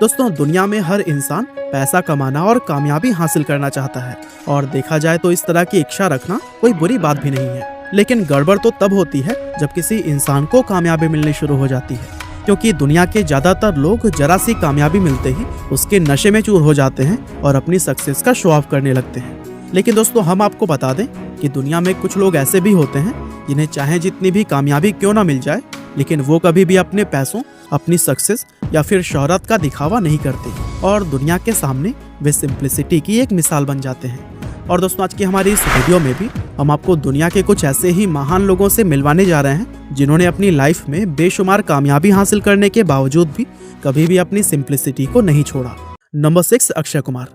दोस्तों, दुनिया में हर इंसान पैसा कमाना और कामयाबी हासिल करना चाहता है और देखा जाए तो इस तरह की इच्छा रखना कोई बुरी बात भी नहीं है। लेकिन गड़बड़ तो तब होती है जब किसी इंसान को कामयाबी मिलनी शुरू हो जाती है, क्योंकि दुनिया के ज्यादातर लोग जरा सी कामयाबी मिलते ही उसके नशे में चूर हो जाते हैं और अपनी सक्सेस का शो ऑफ करने लगते हैं। लेकिन दोस्तों, हम आपको बता दें कि दुनिया में कुछ लोग ऐसे भी होते हैं जिन्हें चाहे जितनी भी कामयाबी क्यों ना मिल जाए, लेकिन वो कभी भी अपने पैसों, अपनी सक्सेस या फिर शोहरत का दिखावा नहीं करते और दुनिया के सामने वे सिंप्लिसिटी की एक मिसाल बन जाते हैं। और दोस्तों, आज की हमारी इस वीडियो में भी हम आपको दुनिया के कुछ ऐसे ही महान लोगों से मिलवाने जा रहे हैं जिन्होंने अपनी लाइफ में बेशुमार कामयाबी हासिल करने के बावजूद भी कभी भी अपनी सिंप्लिसिटी को नहीं छोड़ा। नंबर 6, अक्षय कुमार।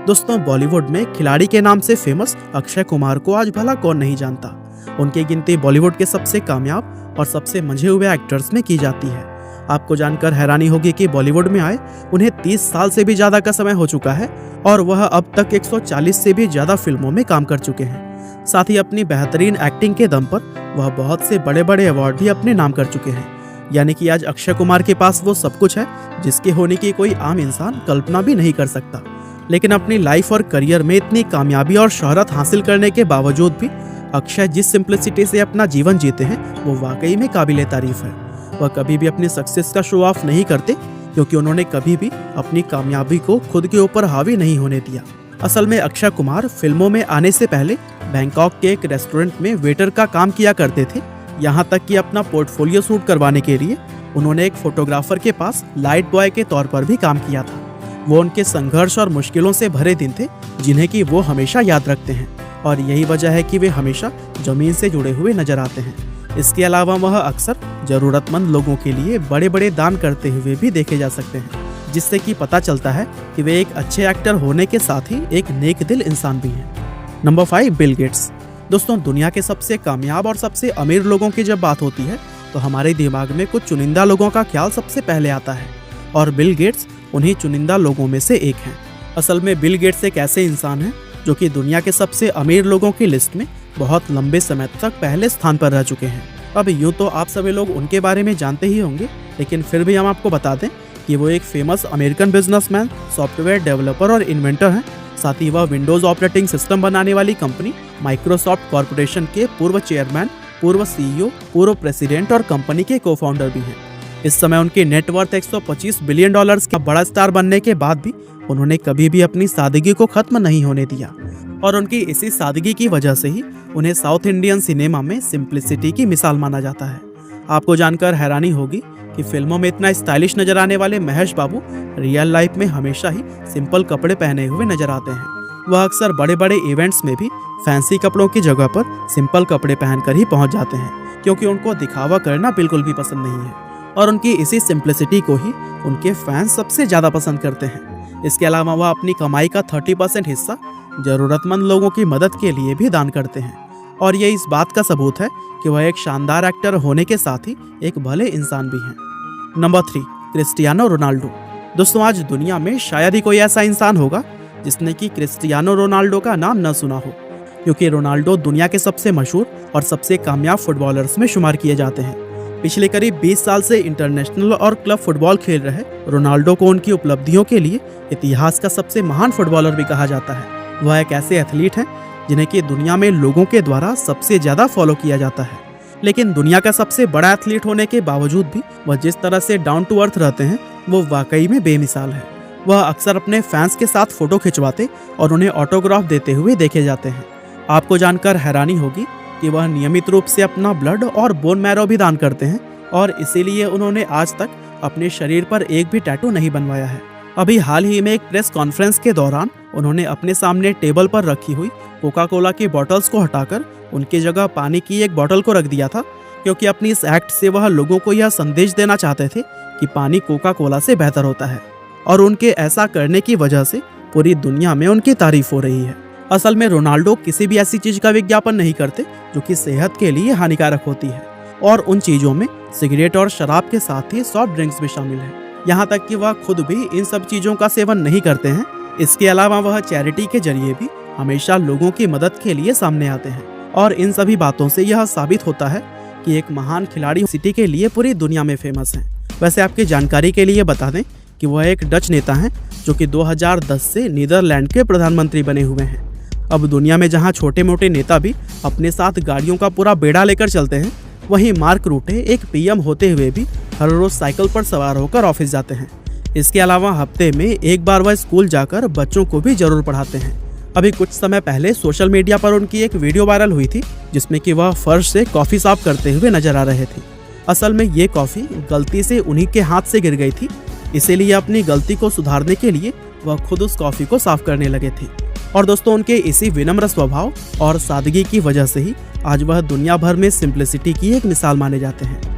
दोस्तों, बॉलीवुड में खिलाड़ी के नाम से फेमस अक्षय कुमार को आज भला कौन नहीं जानता। उनकी गिनती बॉलीवुड के सबसे कामयाब और सबसे मंझे हुए एक्टर्स में की जाती है। आपको जानकर हैरानी होगी कि बॉलीवुड में आए उन्हें 30 साल से भी ज्यादा का समय हो चुका है और वह अब तक 140 से भी ज्यादा फिल्मों में काम कर चुके हैं। साथ ही अपनी बेहतरीन एक्टिंग के दम पर वह बहुत से बड़े बड़े अवार्ड भी अपने नाम कर चुके हैं। यानी कि आज अक्षय कुमार के पास वो सब कुछ है जिसके होने की कोई आम इंसान कल्पना भी नहीं कर सकता। लेकिन अपनी लाइफ और करियर में इतनी कामयाबी और शोहरत हासिल करने के बावजूद भी अक्षय जिस सिंप्लिसिटी से अपना जीवन जीते हैं वो वाकई में काबिले तारीफ है। वह कभी भी अपनी सक्सेस का शो ऑफ नहीं करते, क्योंकि उन्होंने कभी भी अपनी कामयाबी को खुद के ऊपर हावी नहीं होने दिया। असल में अक्षय कुमार फिल्मों में आने से पहले बैंकॉक के एक रेस्टोरेंट में वेटर का काम किया करते थे। यहाँ तक कि अपना पोर्टफोलियो शूट करवाने के लिए उन्होंने एक फोटोग्राफर के पास लाइट बॉय के तौर पर भी काम किया था। वो उनके संघर्ष और मुश्किलों से भरे दिन थे जिन्हें कि वो हमेशा याद रखते हैं और यही वजह है कि वे हमेशा जमीन से जुड़े हुए नजर आते हैं। इसके अलावा वह अक्सर जरूरतमंद लोगों के लिए बड़े बड़े दान करते हुए भी देखे जा सकते हैं, जिससे कि पता चलता है कि वे एक अच्छे एक्टर होने के साथ ही एक नेक दिल इंसान भी हैं। Number 5, Bill Gates. दोस्तों, दुनिया के सबसे कामयाब और सबसे अमीर लोगों की जब बात होती है तो हमारे दिमाग में कुछ चुनिंदा लोगों का ख्याल सबसे पहले आता है और बिल गेट्स उन्हीं चुनिंदा लोगों में से एक हैं। असल में बिल गेट्स एक ऐसे इंसान हैं जो कि दुनिया के सबसे अमीर लोगों की लिस्ट में बहुत लंबे समय तक पहले स्थान पर रह चुके हैं। अब यूँ तो आप सभी लोग उनके बारे में जानते ही होंगे, लेकिन फिर भी हम आपको बता दें कि वो एक famous American businessman, software developer और इन्वेंटर हैं। साथ ही वह विंडोज़ ऑपरेटिंग सिस्टम बनाने वाली कंपनी माइक्रोसॉफ्ट कॉरपोरेशन के पूर्व चेयरमैन, पूर्व CEO, पूर्व प्रेसिडेंट और कंपनी के को फाउंडर भी हैं। इस समय उनकी नेटवर्थ $125 बिलियन का बड़ा स्टार बनने के बाद भी उन्होंने कभी भी अपनी सादगी को खत्म नहीं होने दिया और उनकी इसी सादगी की वजह से ही उन्हें साउथ इंडियन सिनेमा में सिंप्लिसिटी की मिसाल माना जाता है। आपको जानकर हैरानी होगी कि फिल्मों में इतना स्टाइलिश नजर आने वाले महेश बाबू रियल लाइफ में हमेशा ही सिंपल कपड़े पहने हुए नजर आते हैं। वह अक्सर बड़े बड़े इवेंट्स में भी फैंसी कपड़ों की जगह पर सिंपल कपड़े पहनकर ही पहुंच जाते हैं, क्योंकि उनको दिखावा करना बिल्कुल भी पसंद नहीं है और उनकी इसी सिंप्लिसिटी को ही उनके फैंस सबसे ज्यादा पसंद करते हैं। इसके अलावा वह अपनी कमाई का 30% हिस्सा जरूरतमंद लोगों की मदद के लिए भी दान करते हैं और ये इस बात का सबूत है कि वह एक शानदार एक्टर होने के साथ ही एक भले इंसान भी हैं। Number 3, Cristiano Ronaldo. दोस्तों, आज दुनिया में शायद ही कोई ऐसा इंसान होगा जिसने कि क्रिस्टियानो रोनाल्डो का नाम न सुना हो, क्योंकि रोनाल्डो दुनिया के सबसे मशहूर और सबसे कामयाब फुटबॉलर्स में शुमार किए जाते हैं। पिछले करीब 20 साल से इंटरनेशनल और क्लब फुटबॉल खेल रहे रोनाल्डो को उनकी उपलब्धियों के लिए इतिहास का सबसे महान फुटबॉलर भी कहा जाता है। वह एक ऐसे एथलीट हैं जिन्हें कि दुनिया में लोगों के द्वारा सबसे ज्यादा फॉलो किया जाता है। लेकिन दुनिया का सबसे बड़ा एथलीट होने के बावजूद भी वह जिस तरह से डाउन टू अर्थ रहते हैं वो वाकई में बेमिसाल है। वह अक्सर अपने फैंस के साथ फोटो खिंचवाते और उन्हें ऑटोग्राफ देते हुए देखे जाते हैं। आपको जानकर हैरानी होगी कि वह नियमित रूप से अपना ब्लड और बोन मैरो भी दान करते हैं और इसीलिए उन्होंने आज तक अपने शरीर पर एक भी टैटू नहीं बनवाया है। अभी हाल ही में एक प्रेस कॉन्फ्रेंस के दौरान उन्होंने अपने सामने टेबल पर रखी हुई कोका कोला की बॉटल्स को हटाकर उनकी जगह पानी की एक बॉटल को रख दिया था, क्योंकि अपनी इस एक्ट से वह लोगों को यह संदेश देना चाहते थे कि पानी कोका कोला से बेहतर होता है और उनके ऐसा करने की वजह से पूरी दुनिया में उनकी तारीफ हो रही है। असल में रोनाल्डो किसी भी ऐसी चीज का विज्ञापन नहीं करते जो कि सेहत के लिए हानिकारक होती है और उन चीजों में सिगरेट और शराब के साथ ही सॉफ्ट ड्रिंक्स भी शामिल है। यहाँ तक कि वह खुद भी इन सब चीजों का सेवन नहीं करते हैं। इसके अलावा वह चैरिटी के जरिए भी हमेशा लोगों की मदद के लिए सामने आते हैं और इन सभी बातों से यह साबित होता है कि एक महान खिलाड़ी सिटी के लिए पूरी दुनिया में फेमस है। वैसे आपकी जानकारी के लिए बता दें कि वह एक डच नेता हैं जो कि 2010 से नीदरलैंड के प्रधानमंत्री बने हुए हैं। अब दुनिया में जहां छोटे मोटे नेता भी अपने साथ गाड़ियों का पूरा बेड़ा लेकर चलते हैं, वहीं मार्क रूटे एक पीएम होते हुए भी हर रोज साइकिल पर सवार होकर ऑफिस जाते हैं। इसके अलावा हफ्ते में एक बार वह स्कूल जाकर बच्चों को भी जरूर पढ़ाते हैं। अभी कुछ समय पहले सोशल मीडिया पर उनकी एक वीडियो वायरल हुई थी जिसमें कि वह फर्श से कॉफी साफ करते हुए नजर आ रहे थे। असल में ये कॉफी गलती से उन्हीं के हाथ से गिर गई थी, इसीलिए अपनी गलती को सुधारने के लिए वह खुद उस कॉफी को साफ करने लगे थे। और दोस्तों, उनके इसी विनम्र स्वभाव और सादगी की वजह से ही आज वह दुनिया भर में सिंप्लिसिटी की एक मिसाल माने जाते हैं।